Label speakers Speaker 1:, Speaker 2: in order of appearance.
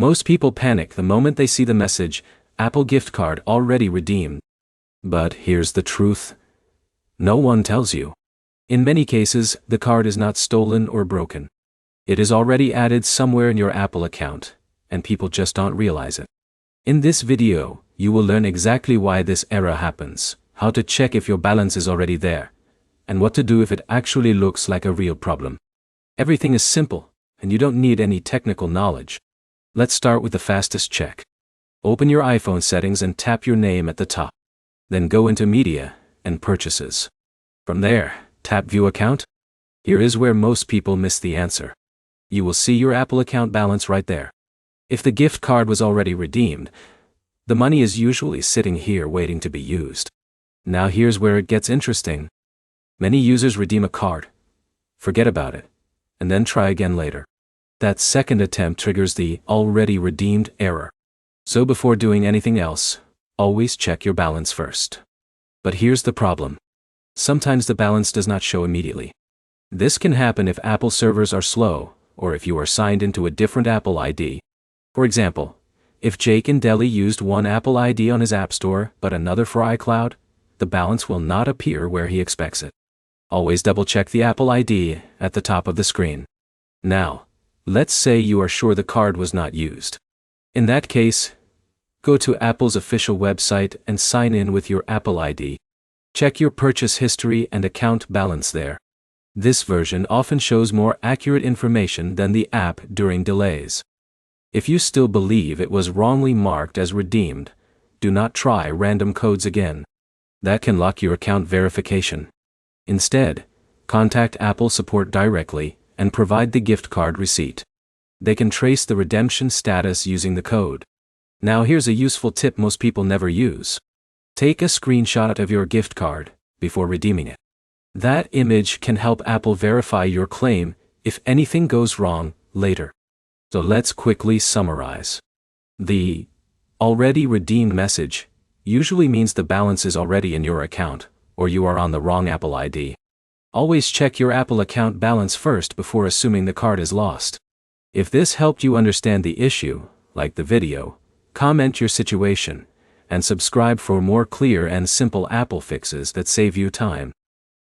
Speaker 1: Most people panic the moment they see the message, Apple gift card already redeemed. But here's the truth. No one tells you. In many cases, the card is not stolen or broken. It is already added somewhere in your Apple account, and people just don't realize it. In this video, you will learn exactly why this error happens, how to check if your balance is already there, and what to do if it actually looks like a real problem. Everything is simple, and you don't need any technical knowledge. Let's start with the fastest check. Open your iPhone settings and tap your name at the top. Then go into Media and Purchases. From there, tap View Account. Here is where most people miss the answer. You will see your Apple account balance right there. If the gift card was already redeemed, the money is usually sitting here waiting to be used. Now here's where it gets interesting. Many users redeem a card, forget about it, and then try again later. That second attempt triggers the already redeemed error. So before doing anything else, always check your balance first. But here's the problem. Sometimes the balance does not show immediately. This can happen if Apple servers are slow, or if you are signed into a different Apple ID. For example, if Jake in Delhi used one Apple ID on his App Store but another for iCloud, the balance will not appear where he expects it. Always double-check the Apple ID at the top of the screen. Now, let's say you are sure the card was not used. In that case, go to Apple's official website and sign in with your Apple ID. Check your purchase history and account balance there. This version often shows more accurate information than the app during delays. If you still believe it was wrongly marked as redeemed, do not try random codes again. That can lock your account verification. Instead, contact Apple support directly and provide the gift card receipt. They can trace the redemption status using the code. Now here's a useful tip most people never use. Take a screenshot of your gift card before redeeming it. That image can help Apple verify your claim if anything goes wrong later. So let's quickly summarize. The already redeemed message usually means the balance is already in your account, or you are on the wrong Apple ID. Always check your Apple account balance first before assuming the card is lost. If this helped you understand the issue, like the video, comment your situation, and subscribe for more clear and simple Apple fixes that save you time.